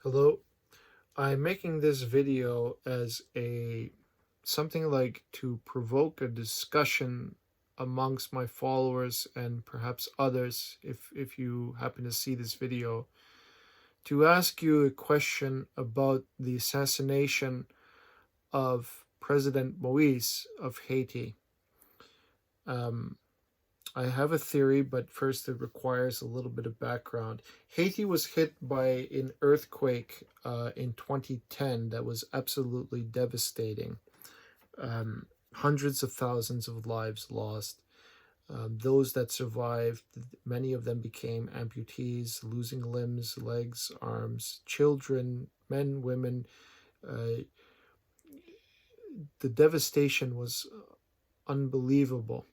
Hello, I'm making this video as a something like to provoke a discussion amongst my followers and perhaps others if you happen to see this video, to ask you a question about the assassination of President Moise of Haiti. Um, I have a theory, but first it requires a little bit of background. Haiti was hit by an earthquake in 2010 that was absolutely devastating. Hundreds of thousands of lives lost. Those that survived, many of them became amputees, losing limbs, legs, arms, children, men, women. Uh, the devastation was unbelievable.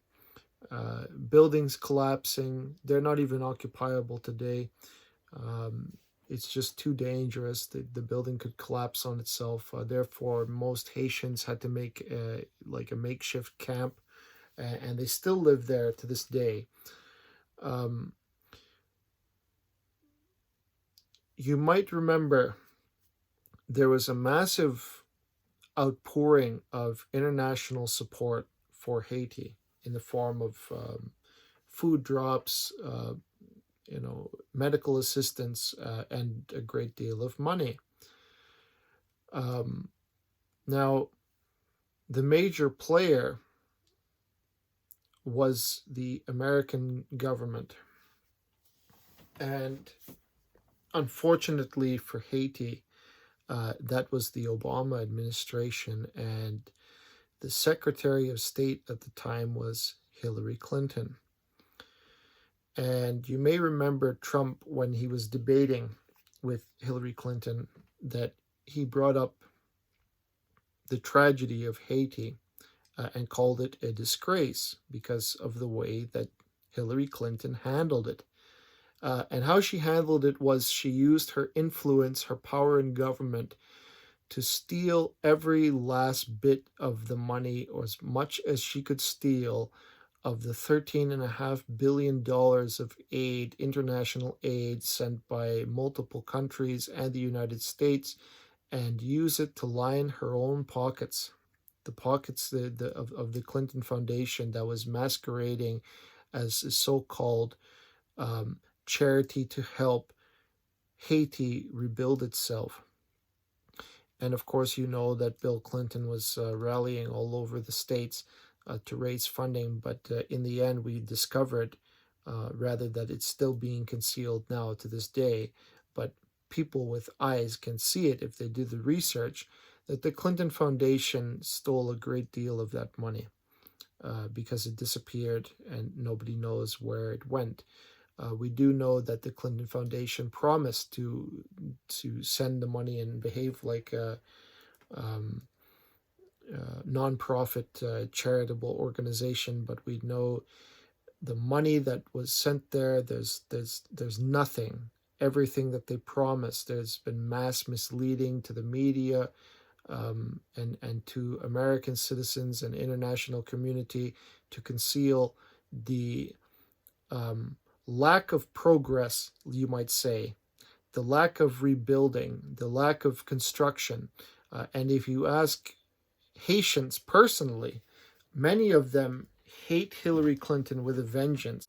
Buildings collapsing. They're not even occupiable today. It's just too dangerous. The building could collapse on itself. Therefore, most Haitians had to make like a makeshift camp, and they still live there to this day. You might remember there was a massive outpouring of international support for Haiti in the form of food drops, medical assistance, and a great deal of money. Now, the major player was the American government. And unfortunately for Haiti, that was the Obama administration, and the Secretary of State at the time was Hillary Clinton. And you may remember Trump, when he was debating with Hillary Clinton, that he brought up the tragedy of Haiti and called it a disgrace because of the way that Hillary Clinton handled it. And how she handled it was she used her influence, her power in government, to steal every last bit of the money, or as much as she could steal, of the $13.5 billion of aid, international aid sent by multiple countries and the United States, and use it to line her own pockets, the pockets of the Clinton Foundation that was masquerading as a so-called charity to help Haiti rebuild itself. And of course, you know that Bill Clinton was rallying all over the states to raise funding, but in the end, we discovered, rather, that it's still being concealed now to this day, but people with eyes can see it if they do the research, that the Clinton Foundation stole a great deal of that money because it disappeared and nobody knows where it went. We do know that the Clinton Foundation promised to send the money and behave like a nonprofit charitable organization, but we know the money that was sent there, there's nothing. Everything that they promised, there's been mass misleading to the media and to American citizens and international community to conceal the lack of progress, you might say, the lack of rebuilding, the lack of construction. And if you ask Haitians personally, many of them hate Hillary Clinton with a vengeance.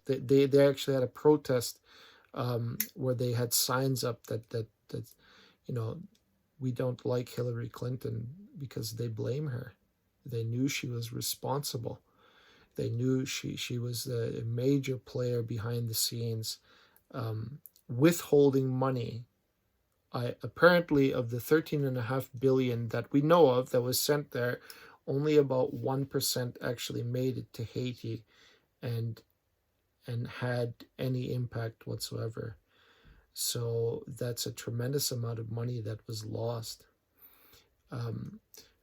They actually had a protest where they had signs up that we don't like Hillary Clinton because they blame her. They knew she was responsible. They knew she was a major player behind the scenes, withholding money. Apparently, of the $13.5 billion that we know of that was sent there, only about 1% actually made it to Haiti and had any impact whatsoever. So that's a tremendous amount of money that was lost.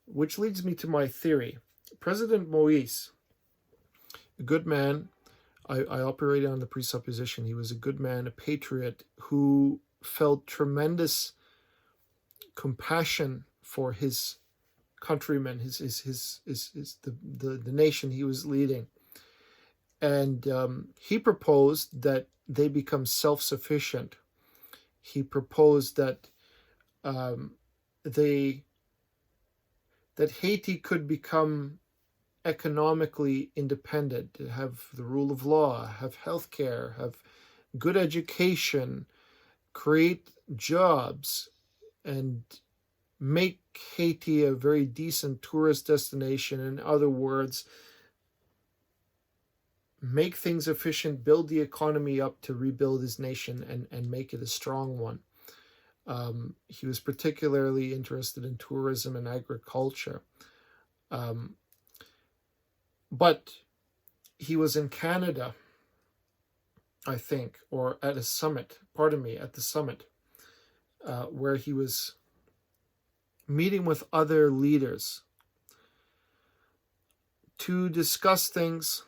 Which leads me to my theory. President Moise, a good man. I operated on the presupposition he was a good man, a patriot who felt tremendous compassion for his countrymen, the nation he was leading, and he proposed that they become self-sufficient he proposed that um, they that Haiti could become economically independent, have the rule of law, have healthcare, have good education, create jobs, and make Haiti a very decent tourist destination. In other words, make things efficient, build the economy up to rebuild his nation and make it a strong one. He was particularly interested in tourism and agriculture. Um, but he was in Canada, I think, or at a summit, pardon me, at the summit, where he was meeting with other leaders to discuss things.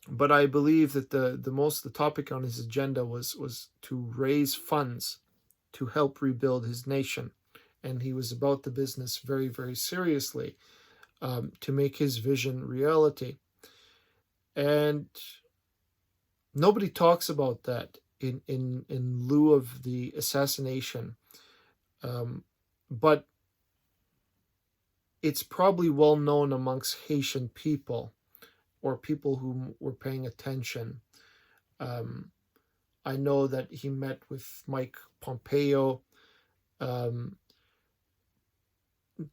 But I believe that the topic on his agenda was to raise funds to help rebuild his nation. And he was about the business very, very seriously, to make his vision reality. And nobody talks about that in lieu of the assassination. But it's probably well known amongst Haitian people, or people who were paying attention. I know that he met with Mike Pompeo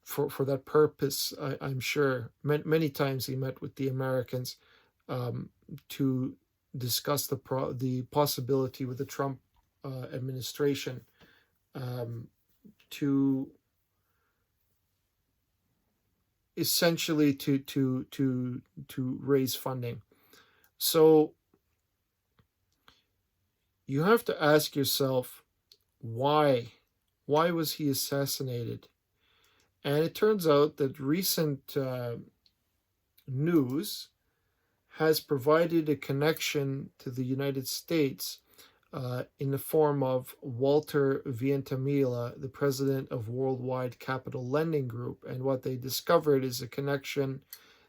for that purpose. I'm sure many times he met with the Americans to discuss the possibility with the Trump administration to essentially to raise funding. So you have to ask yourself, why was he assassinated? And it turns out that recent news has provided a connection to the United States in the form of Walter Vientamila, the president of Worldwide Capital Lending Group. And what they discovered is a connection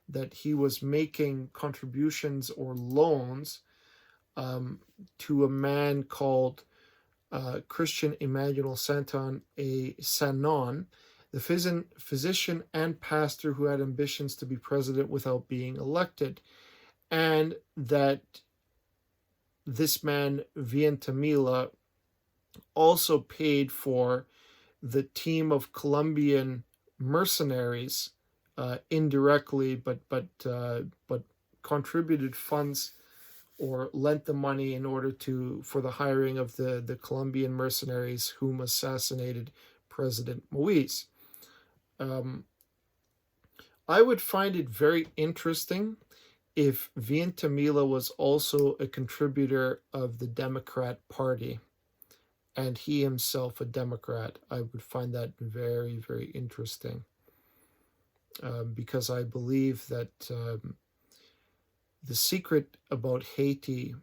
that he was making contributions or loans to a man called Christian Emmanuel Santon a Sanon, the physician and pastor who had ambitions to be president without being elected. And that this man, Vientamila, also paid for the team of Colombian mercenaries indirectly, but contributed funds or lent the money in order for the hiring of the Colombian mercenaries whom assassinated President Moise. I would find it very interesting if Vientamila was also a contributor of the Democrat Party, and he himself a Democrat. I would find that very, very interesting, because I believe that the secret about Haiti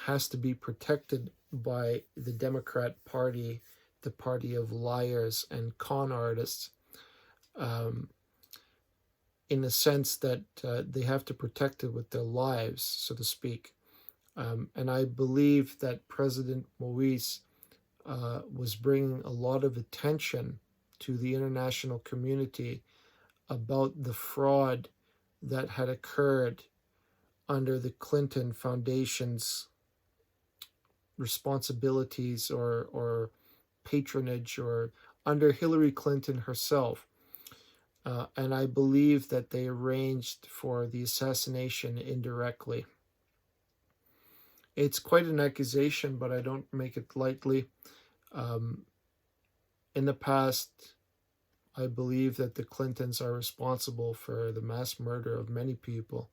has to be protected by the Democrat Party, the party of liars and con artists, in the sense that they have to protect it with their lives, so to speak. And I believe that President Moise was bringing a lot of attention to the international community about the fraud that had occurred under the Clinton Foundation's responsibilities or patronage, or under Hillary Clinton herself. And I believe that they arranged for the assassination indirectly. It's quite an accusation, but I don't make it lightly. In the past, I believe that the Clintons are responsible for the mass murder of many people.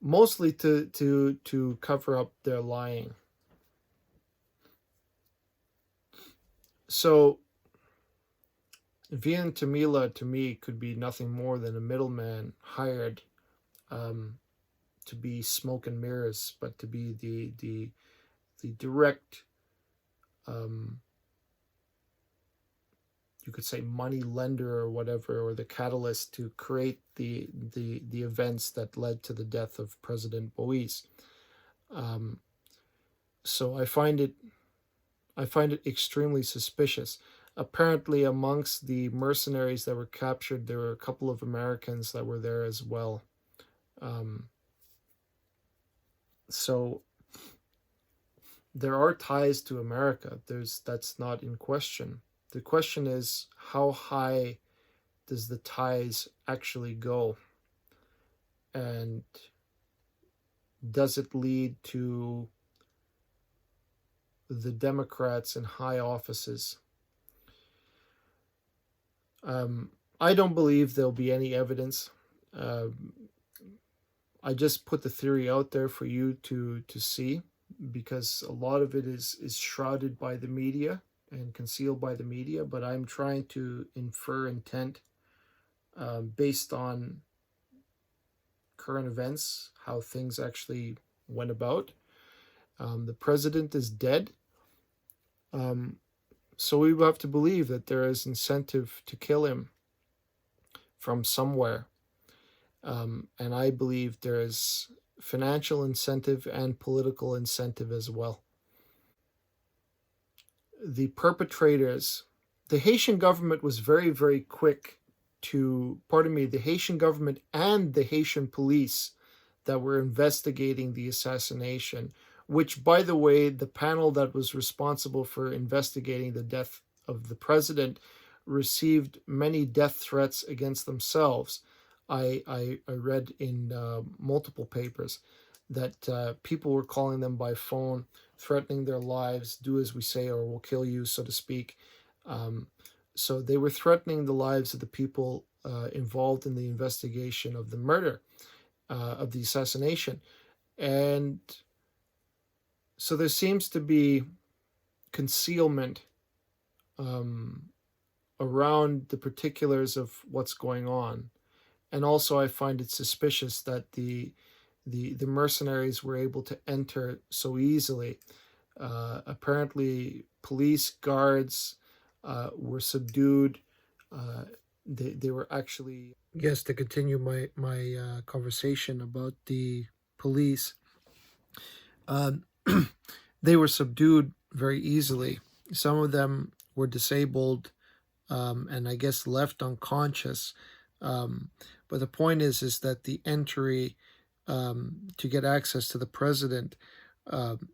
Mostly to cover up their lying. So Vientamila, to me, could be nothing more than a middleman hired to be smoke and mirrors, but to be the direct, you could say, money lender or whatever, or the catalyst to create the events that led to the death of President Moise. So I find it extremely suspicious. Apparently, amongst the mercenaries that were captured, there were a couple of Americans that were there as well. Um, so there are ties to America. That's not in question. The question is, how high does the ties actually go, and does it lead to the Democrats in high offices? Um, I don't believe there'll be any evidence. Uh, I just put the theory out there for you to see, because a lot of it is shrouded by the media and concealed by the media. But I'm trying to infer intent based on current events, how things actually went about. The president is dead, um, so we have to believe that there is incentive to kill him from somewhere. And I believe there is financial incentive and political incentive as well. The perpetrators, the Haitian government was very, very quick to, pardon me, the Haitian government and the Haitian police that were investigating the assassination, which, by the way, the panel that was responsible for investigating the death of the president received many death threats against themselves. I read in multiple papers that people were calling them by phone, threatening their lives, do as we say or we'll kill you, so to speak. Um, so they were threatening the lives of the people involved in the investigation of the murder, of the assassination. And so there seems to be concealment um, around the particulars of what's going on. And also, I find it suspicious that the mercenaries were able to enter so easily. Apparently, police guards were subdued. They were actually, yes, to continue my conversation about the police. Um, they were subdued very easily. Some of them were disabled, and I guess left unconscious. Um, but the point is that the entry to get access to the president um,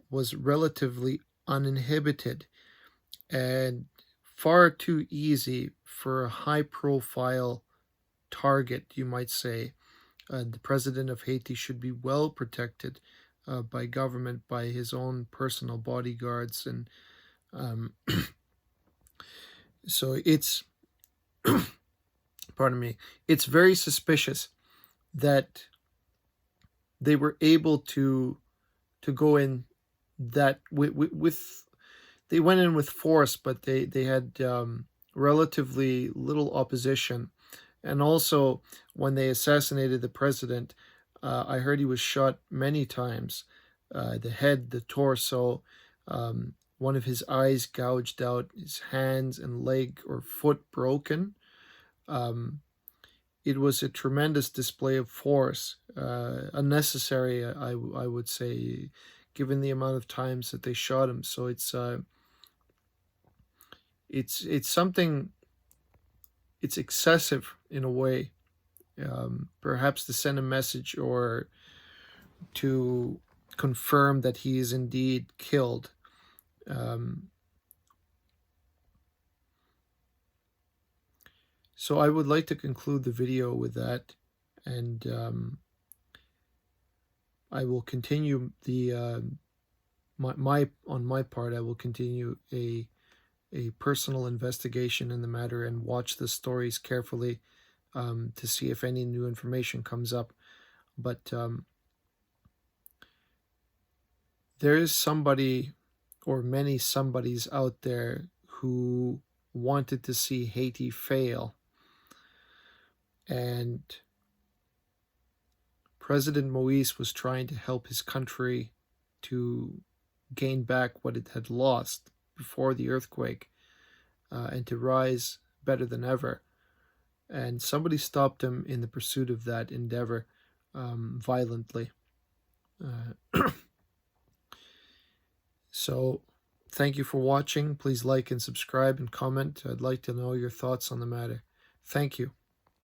was relatively uninhibited and far too easy for a high-profile target, you might say. The president of Haiti should be well protected by government, by his own personal bodyguards, and um, so it's pardon me, it's very suspicious that they were able to go in that with they went in with force, but they had relatively little opposition. And also, when they assassinated the president, I heard he was shot many times, the head, the torso, one of his eyes gouged out, his hands and leg or foot broken. Um, it was a tremendous display of force, unnecessary, I would say, given the amount of times that they shot him. So it's something. It's excessive in a way, perhaps to send a message or to confirm that he is indeed killed. Um, so I would like to conclude the video with that, and I will continue the my on my part. I will continue a personal investigation in the matter and watch the stories carefully to see if any new information comes up. But there is somebody or many somebodies out there who wanted to see Haiti fail. And President Moise was trying to help his country to gain back what it had lost before the earthquake and to rise better than ever. And somebody stopped him in the pursuit of that endeavor violently. So thank you for watching. Please like and subscribe and comment. I'd like to know your thoughts on the matter. Thank you.